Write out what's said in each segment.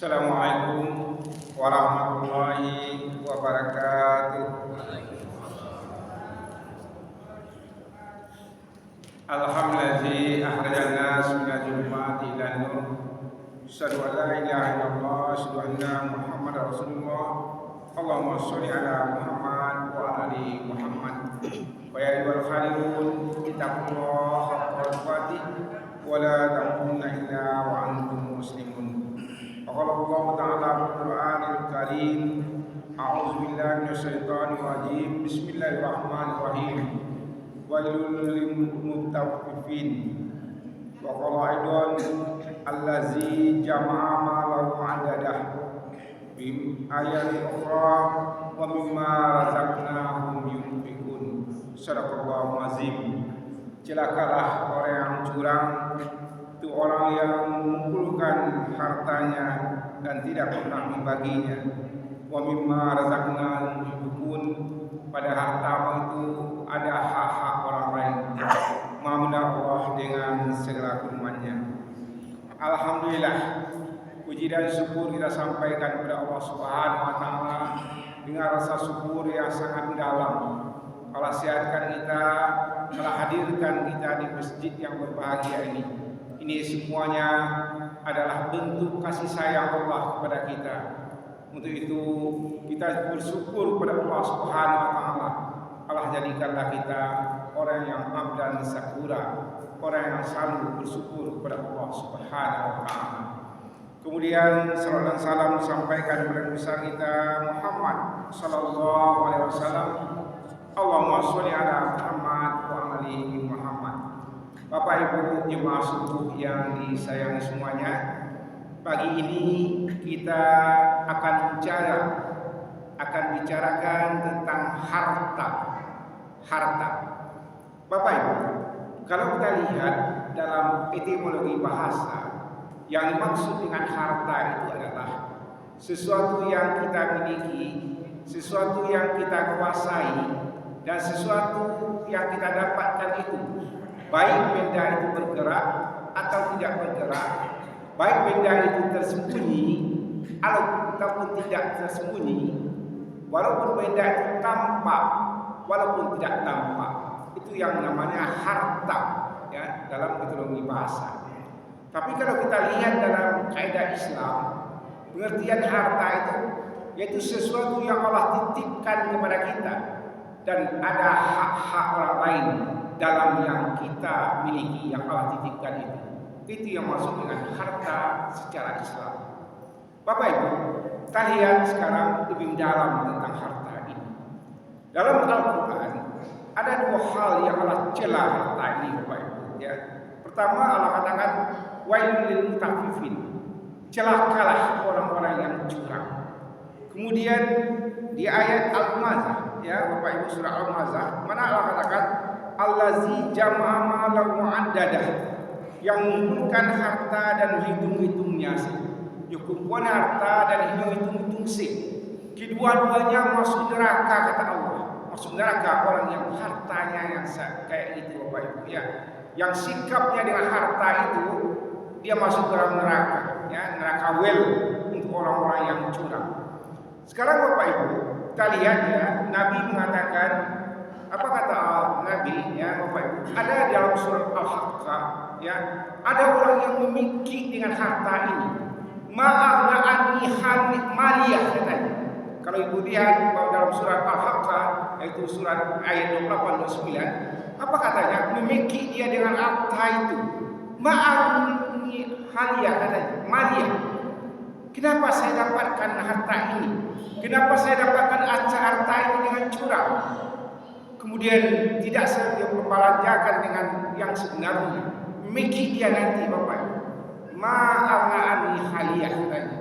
Assalamualaikum warahmatullahi wabarakatuh. Alhamdulillahi akhrajan nas minal zulumati ilan nur. Asyhadu an la ilaha illallah, asyhadu anna Muhammadar Rasulullah. Allahumma sholli ala Muhammad wa ala ali Muhammad. Wa ya ayyuhal khalilun ittaqullaha haqqa tuqatih wa la tamutunna illa wa antum muslimun. Qala Allah Ta'ala fil Qur'anil Karim, a'udzu billahi minasyaitonir rajim. Bismillahirrahmanirrahim. Wailul lil mutaffifin. Wa qala aidan allazi jama'a malahu 'adadah. Bi ayat ukhra wa mimma razaqnahum yunfiqun. Shadaqallahu azim. Celakalah orang yang curang, itu orang yang mengumpulkan hartanya dan tidak pernah membaginya. Wa mimma razaqnahum yunfiqun, pada harta itu ada hak-hak orang lain. Maha Allah dengan segala firman-Nya. Alhamdulillah, puji dan syukur kita sampaikan kepada Allah Subhanahu wa taala dengan rasa syukur yang sangat mendalam. Allah sehatkan kita, telah hadirkan kita di masjid yang berbahagia ini. Ini semuanya adalah bentuk kasih sayang Allah kepada kita. Untuk itu kita bersyukur kepada Allah Subhanahu wa taala. Allah jadikanlah kita orang yang abdan syakura, orang yang selalu bersyukur kepada Allah Subhanahu wa taala. Kemudian salawat dan salam disampaikan kepada besar kita Muhammad sallallahu alaihi wasallam. Allahumma sholli ala Muhammad wa ali Muhammad. Bapak Ibu jemaah subuh yang disayangi semuanya, pagi ini kita akan bicarakan tentang harta. Bapak Ibu, kalau kita lihat dalam etimologi bahasa, yang dimaksud dengan harta itu adalah sesuatu yang kita miliki, sesuatu yang kita kuasai, dan sesuatu yang kita dapatkan itu, baik benda itu bergerak atau tidak bergerak, baik benda itu tersembunyi ataupun tidak tersembunyi, walaupun benda itu tampak walaupun tidak tampak, itu yang namanya harta, ya, dalam etimologi bahasa. Tapi kalau kita lihat dalam kaidah Islam, pengertian harta itu yaitu sesuatu yang Allah titipkan kepada kita dan ada hak-hak orang lain dalam yang kita miliki yang Allah titipkan itu. Itu yang masuk dengan harta secara Islam. Bapak Ibu, kita lihat sekarang lebih dalam tentang harta ini. Dalam Al-Quran ada dua hal yang Allah cela harta ini, Bapak Ibu. Ya. Pertama, Allah katakan wailul lil mutaffifin, celakalah orang-orang yang curang. Kemudian di ayat Al-Mazah, ya Bapak Ibu, surah Al-Mazah, mana Allah katakan allazi jama'a malahu 'addadah, yang mengumpulkan harta dan hitung-hitungnya sih. Kumpulkan harta dan hitung-hitung sih. Kedua-duanya masuk neraka, kata Allah. Masuk neraka orang yang hartanya yang kayak gitu, Bapak Ibu, ya. Yang sikapnya dengan harta itu dia masuk dalam neraka, ya, neraka wel untuk orang-orang yang curang. Sekarang Bapak Ibu, kita lihat ya, Nabi mengatakan, apa kata Nabi, ya Bapak Ibu, ada dalam surah Al-Haqqah, ya, ada orang yang memiliki dengan harta ini. Ma'aghna anni maliyah, katanya. Kalau Ibu lihat bahwa dalam surat Al-Haqqah, yaitu surat ayat 28 dan 29, apa katanya? Memiliki dia dengan harta itu. Ma'aghni haliyah, katanya, maliyah. Kenapa saya dapatkan harta ini? Kenapa saya dapatkan harta ini dengan curang? Kemudian tidak saya membelanjakan dengan yang sebenarnya. Memiliki dia nanti, Bapak. Ma'aghni haliyah, katanya.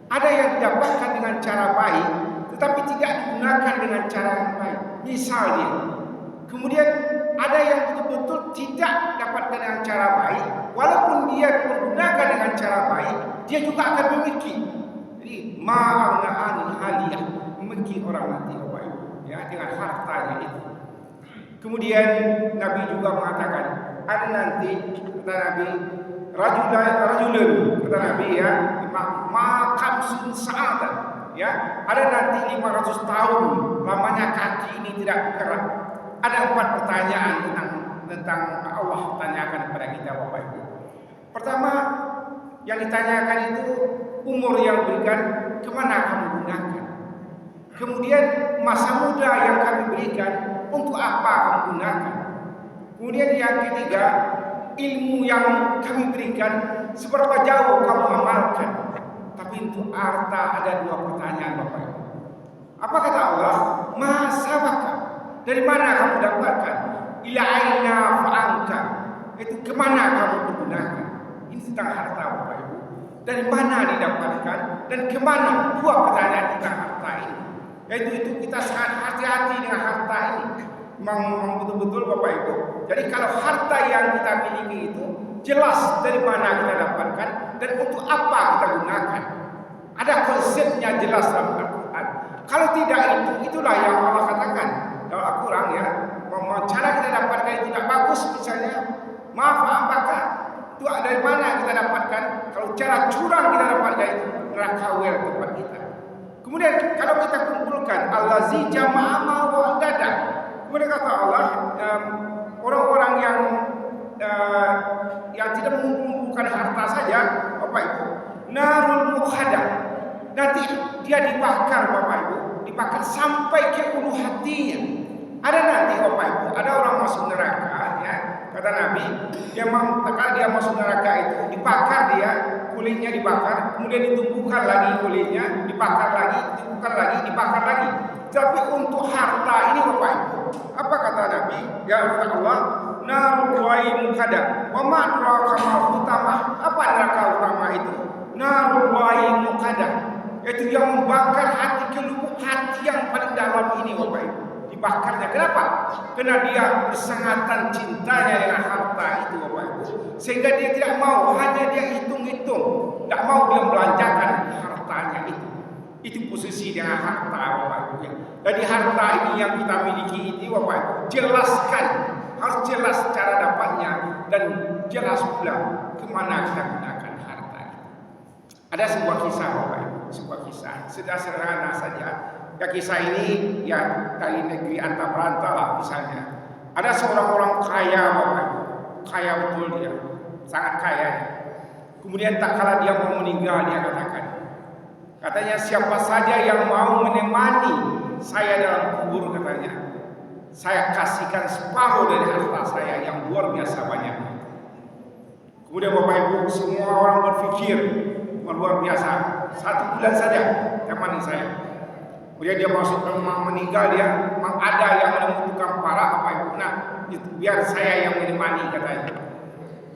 Ada yang didapatkan dengan cara baik, tetapi tidak digunakan dengan cara yang baik. Misalnya, kemudian ada yang betul-betul tidak dapatkan dengan cara baik, walaupun dia menggunakan dengan cara baik, dia juga akan memiliki. Jadi ma'aghni haliyah, memiliki orang nanti, Bapak Ibu, ya, dengan hartanya itu. Kemudian Nabi juga mengatakan, ada nanti, kata Nabi, rajulun, kata Nabi, ya, makam sun sa'adat. Ya, ada nanti 500 tahun lamanya kaki ini tidak bergerak. Ada 4 pertanyaan tentang Allah tanyakan kepada kita Bapak Ibu. Pertama yang ditanyakan itu umur yang berikan kemana kamu gunakan. Kemudian masa muda yang kami berikan untuk apa kamu gunakan. Kemudian yang ketiga, ilmu yang kami berikan seberapa jauh kamu amalkan. Tapi untuk harta ada 2 pertanyaan Bapak Ibu. Apa kata Allah? Masa bakal. Dari mana kamu dapatkan? Ila aina fa'angka. Itu kemana kamu pergunakan? Ini tentang harta Bapak Ibu. Dari mana didapatkan dan kemana? 2 pertanyaan tentang harta ini. Yaitu itu kita sangat hati-hati dengan harta ini. Memang betul-betul Bapak Ibu. Jadi kalau harta yang kita miliki itu jelas dari mana kita dapatkan dan untuk apa kita gunakan. Ada konsepnya jelas dalam Al-Quran. Kalau tidak itulah yang Allah katakan dalam Al-Quran ya. Cara kita dapatkan itu tidak bagus misalnya. Maaf apakah itu dari mana kita dapatkan? Kalau cara curang kita dapatkan itu neraka wel tempat kita. Kemudian kalau kita kumpulkan allazi jama'a wa dada. Kemudian kata Allah orang-orang yang tidak mengumpulkan harta saja Bapak Ibu, narul mukhada. Nanti dia dibakar Bapak Ibu, dibakar sampai ke ulu hatinya. Ada nanti Bapak Ibu, ada orang masuk neraka ya. Kata Nabi, kalau dia masuk neraka itu dibakar dia, kulitnya dibakar, kemudian ditumbuhkan lagi kulitnya, dibakar lagi, ditumbuhkan lagi, dibakar lagi. Tapi untuk harta ini Bapak Ibu, apa kata Nabi? Ya kata Allah, narul muqada. Wa ma adraka ma utama. Apa neraka utama itu? Narul muqada. Itu yang membakar hati ke lubuk hati yang paling dalam ini Bapak Ibu. Dibakarnya. Kenapa? Karena dia bersangatan cintanya dengan harta itu Bapak Ibu. Sehingga dia tidak mau, hanya dia hitung-hitung, tidak mau dia belanjakan hartanya itu. Itu posisi dengan harta Bapak Ibu ya. Jadi harta ini yang kita miliki ini Bapak Ibu, jelaskan, harus jelas cara dapatnya dan jelas pula kemana kita gunakan harta itu. Ada sebuah kisah Bapak Ibu, sebuah kisah sederhana saja. Ya kisah ini ya dari negeri antah berantah lah misalnya. Ada seorang orang kaya Bapak Ibu, kaya betul dia, sangat kaya. Kemudian tak kala dia mau meninggal dia katanya siapa saja yang mau menemani saya dalam kubur katanya, saya kasihkan separuh dari harta saya yang luar biasa banyak. Kemudian Bapak Ibu semua orang berpikir luar biasa, 1 bulan saja temani saya. Kemudian dia masuk ke rumah meninggal dia, memang ada yang membutuhkan parah Bapak Ibu. Nah biar saya yang menemani katanya.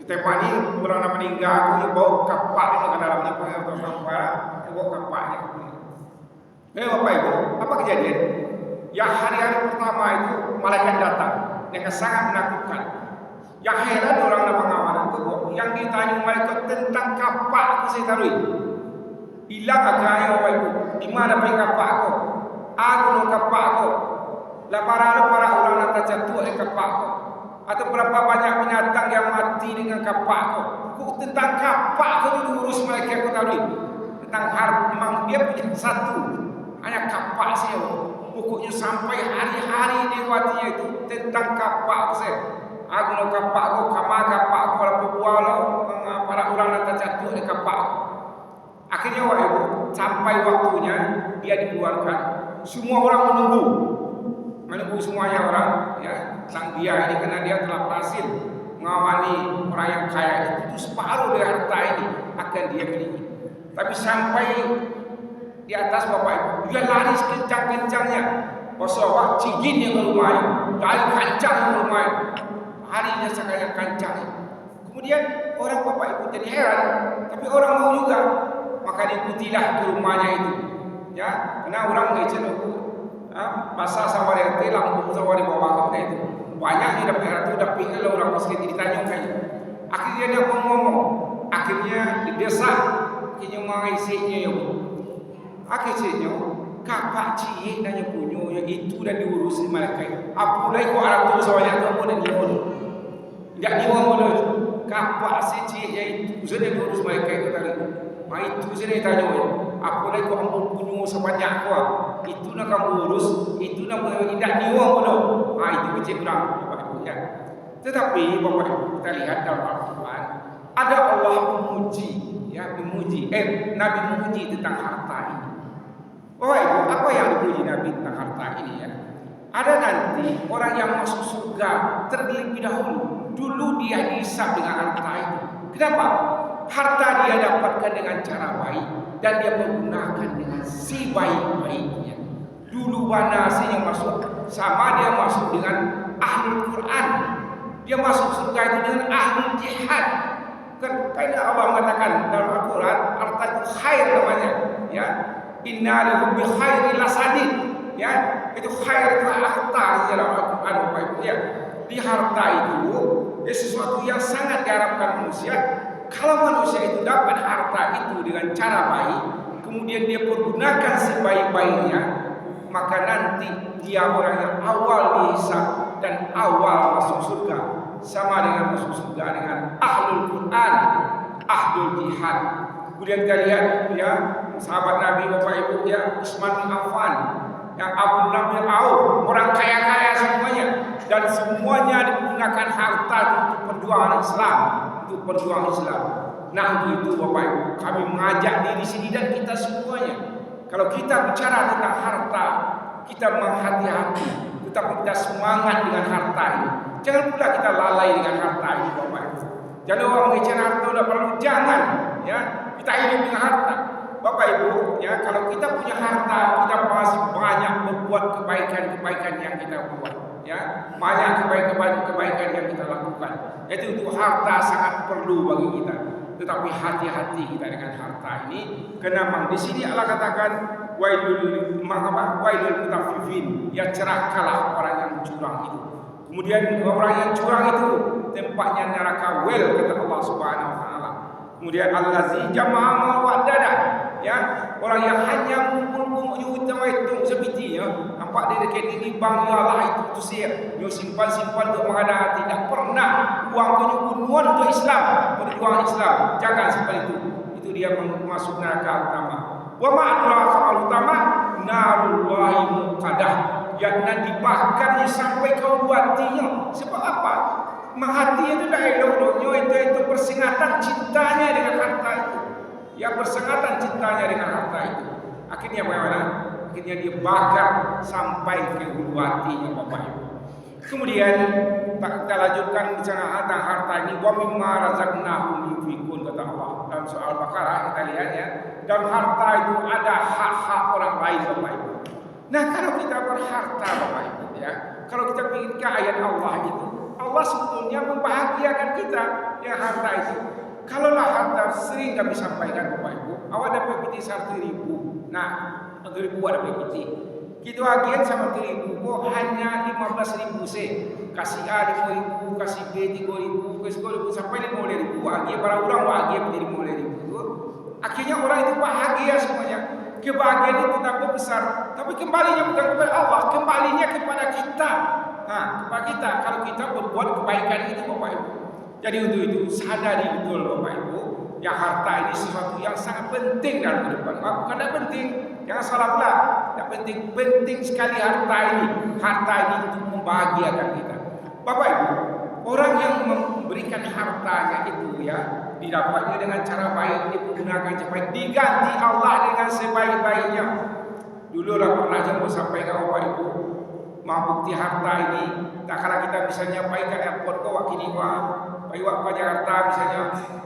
Ditemani orang meninggal, aku bawa kapaknya ke dalamnya orang parah. Bawa kapaknya. Bapak Ibu, apa kejadian? Yang hari-hari pertama itu malaikat datang dengan sangat menakutkan. Yang heran orang pengawal itu, yang ditanya malaikat tentang kapak aku saya taruh. Hilang agaknya Bapak Ibu. Di mana pergi kapak aku? Aku no kapak aku. Lah para orang yang terjatuh di kapak aku. Atau berapa banyak binatang yang mati dengan kapak aku. Tentang kapak aku diurus malaikat aku taruh. Tentang harta memang dia punya satu hanya kapak saya pokoknya sampai hari-hari lewatinya itu tentang kapak saya. Aku no kapak aku, kama kapak aku, para orang yang terjatuh di kapak aku. Akhirnya Bapak Ibu sampai waktunya dia dikeluarkan. Semua orang menunggu semuanya orang ya. Sang dia ini karena dia telah berhasil mengawali orang yang kaya itu separuh dari harta ini akan dia miliki. Tapi sampai di atas Bapak Ibu, dia lari sekencang-kencangnya. Pesawat ciginnya ke rumahnya, lari kancang ke rumahnya. Harinya sangat kancang. Kemudian orang Bapak Ibu jadi heran, tapi orang mau juga. Maka diikutilah ke rumahnya itu. Ya, karena orang ngecen itu. Pasal sawari itu, lampu sawari bawah kita itu. Banyaknya dapat harta, dapat kalau orang miskin ditanya kayak. Akhirnya dia ngomong, akhirnya didesak. Akhirnya mengisinya ya. Akhirnya kapak cie nanya punya yang itu dan diurusin malaikat. Apalagi kau Arab tu sebanyak tu pun dan diurus. Tidak diurus. kapak seci itu sudah urus mereka itu tadi. Itu sudah tanya, apa lagi kau ampun punya sebanyak kau? Itu nak kamu urus, itu nak tidak niwa bodoh. Itu kecil kurang, Bapak Ibu ya. Tetapi Bapak Ibu kita lihat dalam Al-Quran ada Allah memuji, ya memuji. Nabi memuji tentang harta ini. Bapak Ibu, apa yang dipuji Nabi tentang harta ini ya? Ada nanti orang yang masuk surga terlebih dahulu. Dulu dia dihisab dengan harta itu. Kenapa? Harta dia dapatkan dengan cara baik dan dia menggunakan dengan sebaik-baiknya. Dulu mana yang masuk sama dia masuk dengan ahlul Quran. Dia masuk surga itu dengan ahlul jihad. Karena Allah mengatakan dalam Al-Quran harta itu khair namanya. Ya, inna lahu bi khairi lasadid. Ya, itu khair itu harta di dalam Al-Quran Bapak Ibu ya. Di harta itu sesuatu yang sangat diharapkan manusia. Kalau manusia itu dapat harta itu dengan cara baik, kemudian dia pergunakan sebaik-baiknya, maka nanti dia orang yang awal dihisab dan awal masuk surga. Sama dengan masuk surga dengan ahlul Quran, ahlul jihad. Kemudian kita lihat ya, sahabat Nabi Bapak Ibu ya, Utsman bin Affan, yang Abu Nabi Auf, orang kaya-kaya semuanya, dan semuanya digunakan harta untuk perjuangan Islam, untuk perjuangan Islam. Nah untuk itu Bapak Ibu, kami mengajak diri sini dan kita semuanya, kalau kita bicara tentang harta, kita menghati-hati, tetapi kita semangat dengan harta ini. Jangan pula kita lalai dengan harta ini Bapak Ibu. Jangan orang bicara harta udah perlu, jangan ya, kita hidup dengan harta. Bapak Ibu, ya kalau kita punya harta, kita masih banyak berbuat kebaikan-kebaikan yang kita buat, ya banyak kebaikan-kebaikan yang kita lakukan. Itu harta sangat perlu bagi kita. Tetapi hati-hati kita dengan harta ini, karena memang di sini Allah katakan wailul mutaffifin, ya celakalah orang yang curang itu. Kemudian orang yang curang itu tempatnya neraka wel kata Allah Subhanahu wa taala. Kemudian allazi jama'a wa dada, ya orang yang hanya mengumpul utama itu sebiji ya, nampak dia dekat ini bang ya Allah itu sihir, yo simpan untuk mengada, tidak pernah uang penyukunuan untuk Islam, perjuangan Islam, jangan seperti itu dia masuk neraka utama. Wa ma'adra kamal utama narullahi muqadah, yang dibakar sampai ke hatinya. Sebab apa? Hati itu dah elok-eloknya itu persingatan cintanya dengan harta itu. Ya persengatan cintanya dengan harta itu. Akhirnya bagaimana? Akhirnya dia bakar sampai ke hulu hatinya Bapak Ibu. Kemudian kita lanjutkan bicara tentang harta ini. Wa mimma razaqnahum yunfiqun kata Allah dalam soal Baqarah kita lihat ya. Dalam harta itu ada hak-hak orang lain Bapak Ibu. Nah kalau kita berharta Bapak Ibu ya, kalau kita pikirkan ayat Allah itu, Allah sebetulnya membahagiakan kita yang harta itu. Kalaulah harta sering kami sampaikan Bapak Ibu, awak dapat PT 1.000. Nah, 1.000 ada PT. Kita agian sama 1.000 kok hanya 15.000 se. Kasih A 5.000, kasih B 3.000, kasih 10.000 sampai 5.000. Agian para orang agian menjadi 5.000. Akhirnya orang itu bahagia semuanya. Kebahagiaan itu tambah besar, tapi kembalinya bukan kepada Allah, kembalinya kepada kita. Nah, kepada kita kalau kita berbuat kebaikan itu Bapak Ibu. Jadi untuk itu sadari betul Bapak Ibu, yang harta ini sesuatu yang sangat penting dalam kehidupan. Bukan tidak penting, jangan salah pula. Tidak penting, penting sekali harta ini. Harta ini untuk membahagiakan kita. Bapak Ibu, orang yang memberikan hartanya itu ya, didapatnya dengan cara baik, digunakan cepat, diganti Allah dengan sebaik-baiknya. Dulu lah pernah jemput sampaikan Bapak Ibu, mau bukti harta ini, tak kala kita bisa nyampaikan airport ke wakil ini, Pak Jakarta misalnya,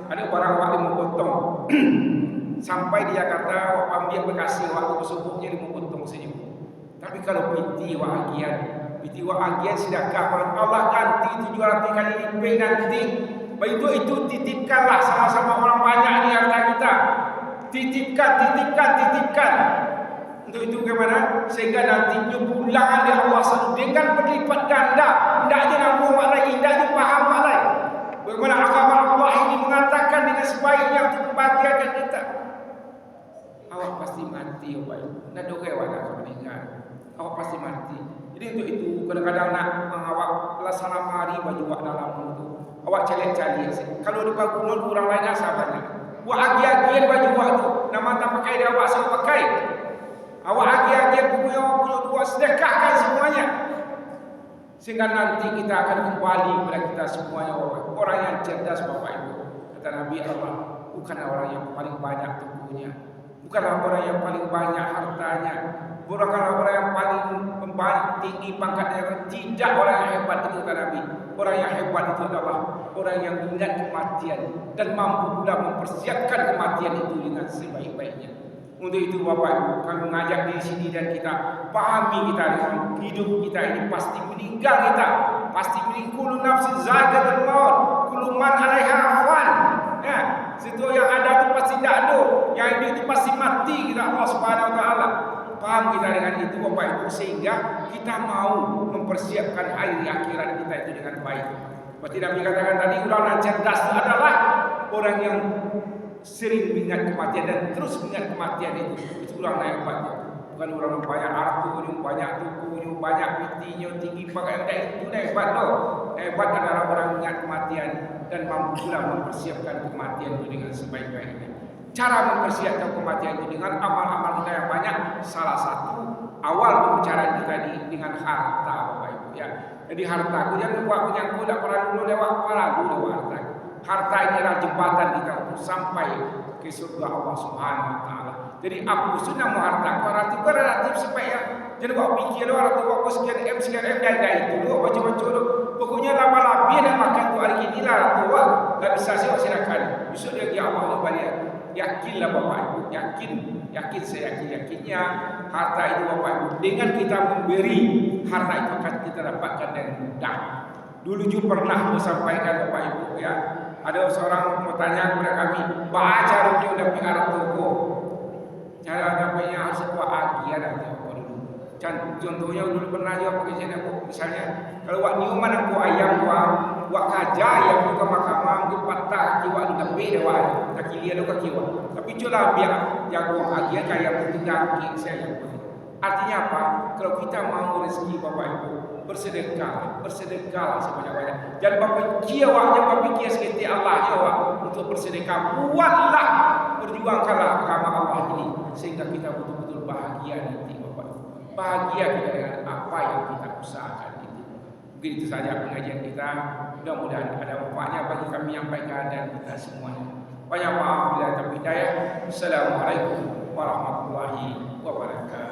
ada barang wakil mau potong, sampai di Jakarta, wak ambil Bekasi, waktu kesubuhnya dia mau potong senyum. Tapi kalau piti wak agian sedekah, Allah ganti 700 kali lipat nanti. Itu titipkanlah sama-sama orang banyak ni harta kita. Titipkan. Untuk itu bagaimana? Sehingga nantinya pulangan dari Allah dengan berlipat ganda. Hendaknya nak buat lagi, hendaknya faham lagi. Bagaimana agama Allah ini mengatakan dengan sebaiknya untuk membahagiakan kita. Awak pasti mati, Bapak Ibu. Nak doa awak nak meninggal. Awak pasti mati. Jadi untuk itu kadang-kadang nak awak belasana mari baju awak dalam itu. Awak Buat calik-calik. Kalau di bangunan orang lain asal banyak. Buat agi-agian baju buat tu. Nama tak pakai dia awak saya pakai. Awak agi-agian punya dua sedekahkan semuanya. Sehingga nanti kita akan kembali kepada kita semuanya orang yang cerdas Bapak Ibu. Kata Nabi Allah, bukanlah orang yang paling banyak tubuhnya, bukanlah orang yang paling banyak hartanya, bukanlah orang yang paling tinggi pangkatnya. Tidak orang yang hebat itu kata Nabi. Orang yang hebat itu adalah orang yang ingat kematian dan mampu pula mempersiapkan kematian itu dengan sebaik-baiknya. Untuk itu Bapak Ibu, kami mengajak di sini dan kita pahami kita dengan hidup kita ini pasti meninggal kita, pasti meninggal. Kullu nafsin zaiqatul maut, kullu man 'alaiha fan. Ya, situ yang ada itu pasti tak ada, yang hidup itu pasti mati kita Allah Subhanahu wa taala. Paham kita dengan itu Bapak Ibu sehingga kita mau mempersiapkan hari akhirat kita itu dengan baik. Seperti Nabi katakan tadi, orang yang cerdas itu adalah orang yang sering mengingat kematian dan terus mengingat kematian itu orang yang hebat. Bukan orang yang banyak hartanya, banyak tubuhnya, banyak pitinya, tinggi pakaian, itu hebat loh. Hebat adalah orang mengingat kematian dan mampu pula mempersiapkan kematian itu dengan sebaik-baiknya. Cara mempersiapkan kematian itu dengan amal-amal kita yang banyak. Salah satu awal pembicaraan kita dengan harta Bapak Ibu ya. Jadi harta aku jangan buat menyangkut tak pernah dulu lewat kepala dulu harta. Harta ini adalah jembatan kita untuk sampai ke surga Allah Subhanahu wa taala. Jadi apa sunnah harta relatif supaya jangan buat fikir lu orang tua aku sekian M dari itu lu macam-macam lu. Pokoknya lama-lama dia nak makan tu hari ini lah tua enggak bisa silakan. Besok dia Allah lu balik. Yakinlah Bapak Ibu, yakin saya yakinnya harta itu Bapak Ibu dengan kita memberi harta itu akan kita dapatkan dengan mudah. Dulu juga pernah saya sampaikan Bapak Ibu ya, ada seorang bertanya kepada kami, baca rujuk dan pengarah toko. Cara dapatnya harus buat agian atau apa dulu. Contohnya dulu pernah juga pakai channel misalnya kalau buat nyuman aku ayam buat kaja yang buka mahkamah mungkin patah kaki buat lebih dewan kaki dia lu kaki buat. Tapi coba biar jago agian kayak penting kaki saya. Artinya apa? Kalau kita mau rezeki Bapak Ibu bersedekah sebanyak-banyak. Jangan bapak kiawaknya bapak kia seketi Allah jawab untuk bersedekah. Buatlah berjuangkanlah agama Allah ini sehingga kita betul-betul bahagia nanti Bapak. Bahagia kita dengan apa yang kita usahakan itu. Mungkin itu saja pengajian kita. Mudah-mudahan ada manfaatnya bagi kami menyampaikan dan kita semuanya. Banyak maaf bila tak hidayah. Assalamualaikum warahmatullahi wabarakatuh.